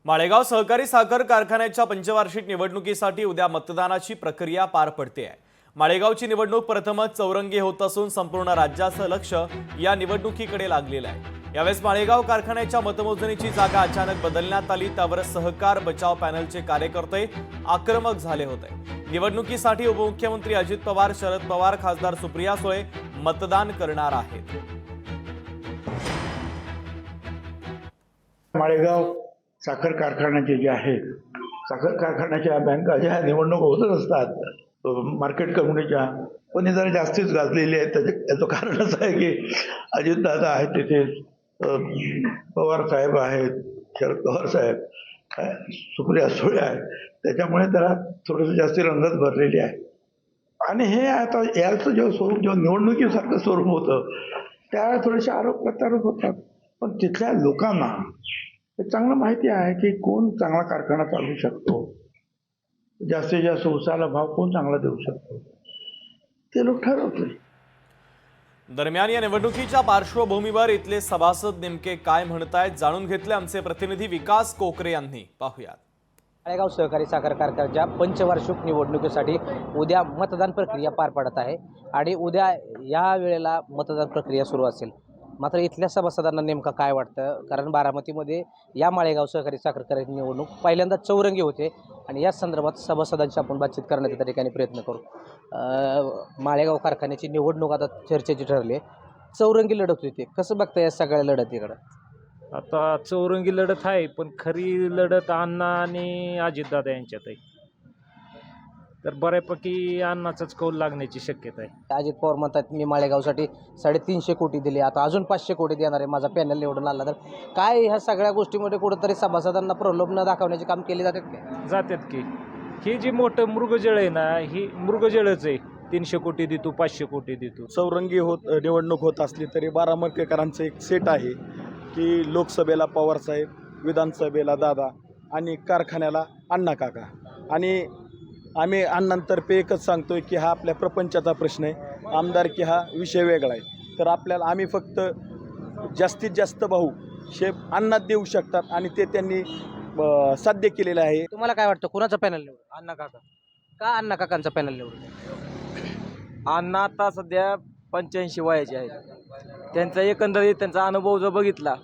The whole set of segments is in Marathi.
माळेगाव सहकारी साखर कारखान्याच्या पंचवार्षिक निवडणुकीसाठी उद्या मतदानाची प्रक्रिया पार पडते आहे। माळेगावची निवडणूक प्रथमच चौरंगी होत असून संपूर्ण राज्याचं लक्ष या निवडणुकीकडे लागलेलं आहे। यावेळेस माळेगाव कारखान्याच्या मतमोजणीची जागा अचानक बदलण्यात आली, त्यावर सहकार बचाव पॅनलचे कार्यकर्ते आक्रमक झाले होते। निवडणुकीसाठी उपमुख्यमंत्री अजित पवार, शरद पवार, खासदार सुप्रिया सुळे मतदान करणार आहेत। माळेगाव साखर कारखान्याचे जे आहेत, साखर कारखान्याच्या बँका ज्या निवडणूक होतच असतात मार्केट कमिटीच्या, पण हे जरा जास्तीच गाजलेली आहेत। त्याचं कारण असं आहे की अजितदादा आहेत तिथे, पवार साहेब आहेत, शरद पवार साहेब, सुप्रिया सुळे आहेत, त्याच्यामुळे त्याला थोडंसं जास्ती रंगत भरलेली आहे। आणि हे आता याचं जेव्हा स्वरूप, जेव्हा निवडणुकीसारखं स्वरूप होतं त्यावेळेला थोडेसे आरोप प्रत्यारोप होतात, पण तिथल्या लोकांना हे चांगलं माहिती आहे की कोण चांगला कारखाना चालवू शकतो, जास्तीत जास्त उसाला भाव कोण चांगला देऊ शकतो, ते लोक ठरवतील। दरम्यान या निवडणुकीच्या पार्श्वभूमीवर इथले सभासद नेमके काय म्हणतायत जाणून घेतले आमचे प्रतिनिधी विकास कोकरे यांनी। पाहूयात। माळेगाव सहकारी साखर कारखान्याच्या पंचवार्षिक निवडणुकीसाठी उद्या मतदान प्रक्रिया पार पडत आहे आणि उद्या या वेळेला मतदान प्रक्रिया सुरू असेल। मात्र इथल्या सभासदांना नेमका काय वाटतं, कारण बारामतीमध्ये या माळेगाव सहकारी साखर कारखान्याची निवडणूक पहिल्यांदा चौरंगी होते आणि या संदर्भात सभासदांशी आपण बातचीत करण्याचा त्या ठिकाणी प्रयत्न करू। माळेगाव कारखान्याची निवडणूक आता चर्चेची ठरली आहे, चौरंगी लढत होती, कसं बघता या सगळ्या लढतीकडं? आता चौरंगी लढत आहे, पण खरी लढत अण्णा आणि अजितदादा यांच्यात आहे, तर बऱ्यापैकी अण्णाचाच कौल लागण्याची शक्यता आहे। अजित पवार म्हणतात मी माळेगावसाठी 350 कोटी दिले, आता अजून 500 कोटी देणार आहे, माझा पॅनल निवडून आला तर काय ह्या सगळ्या गोष्टीमध्ये कुठंतरी सभासदांना प्रलोभन दाखवण्याचे काम केले जातात की ही जी मोठं मृगजळ आहे ना, ही मृगजळच आहे। 300 कोटी देतो, 500 कोटी देतो। चौरंगी निवडणूक होत असली तरी बारामतीकरांचं एक सेट आहे की लोकसभेला पवारसाहेब, विधानसभेला दादा आणि कारखान्याला अण्णा काका। आणि आम्ही अण्णांतर्फे एकच सांगतोय की हा आपल्या प्रपंचाचा प्रश्न आहे, आमदारकी हा विषय वेगळा आहे, तर आपल्याला आम्ही फक्त जास्तीत जास्त भाऊ शेप अण्णाच देऊ शकतात आणि ते त्यांनी साध्य केलेलं आहे। तुम्हाला काय वाटतं, कुणाचा पॅनल निवडून? अण्णा काका का? अण्णा काकांचा पॅनल निवडून? अण्णा आता सध्या 85 वयाचे आहेत, त्यांचा एकंदरीत त्यांचा अनुभव जर बघितला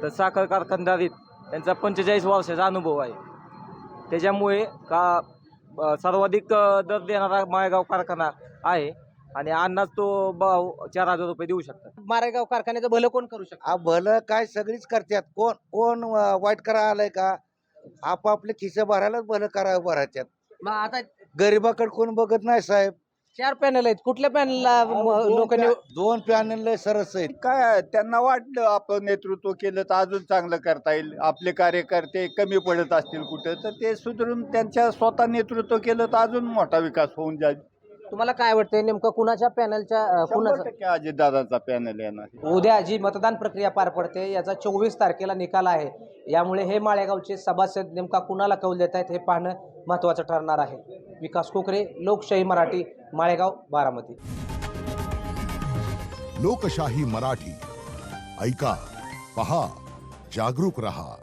तर साखर कारखानदारीत त्यांचा 45 वर्षाचा अनुभव आहे, त्याच्यामुळे का सर्वाधिक दर देणारा माळेगाव कारखाना आहे आणि अण्णाच तो भाव 4000 रुपये देऊ शकतात। माळेगाव कारखान्याचं भलं कोण करू शकतं? भलं काय सगळीच करतात, कोण कोण वाईट करा आलंय का? आपापले खिसे भरायलाच भलं करावं भरायच्यात, मग आता गरीबाकडे कोण बघत नाही साहेब। 4 पॅनल आहेत, कुठल्या पॅनलला लोकांनी? 2 पॅनल सरस आहेत। काय त्यांना वाटलं आपण नेतृत्व केलं तर अजून चांगलं करता येईल, आपले कार्यकर्ते कमी पडत असतील कुठं तर ते सुधारून त्यांच्या स्वतः नेतृत्व केलं तर अजून मोठा विकास होऊन जाईल। तुम्हाला काय वाटतंय नेमकं कुणाच्या पॅनलच्या कुणाचा? अजितदादांचा पॅनल येणार। उद्या जी मतदान प्रक्रिया पार पडते याचा 24 तारखेला निकाल आहे, यामुळे हे माळेगावचे सभासद नेमका कुणाला कौल देत आहेत हे पाहणं महत्त्वाचं ठरणार आहे। विकास कोकरे, लोकशाही मराठी, माळेगाव, बारामती। लोकशाही मराठी, ऐका, पहा, जागरूक रहा।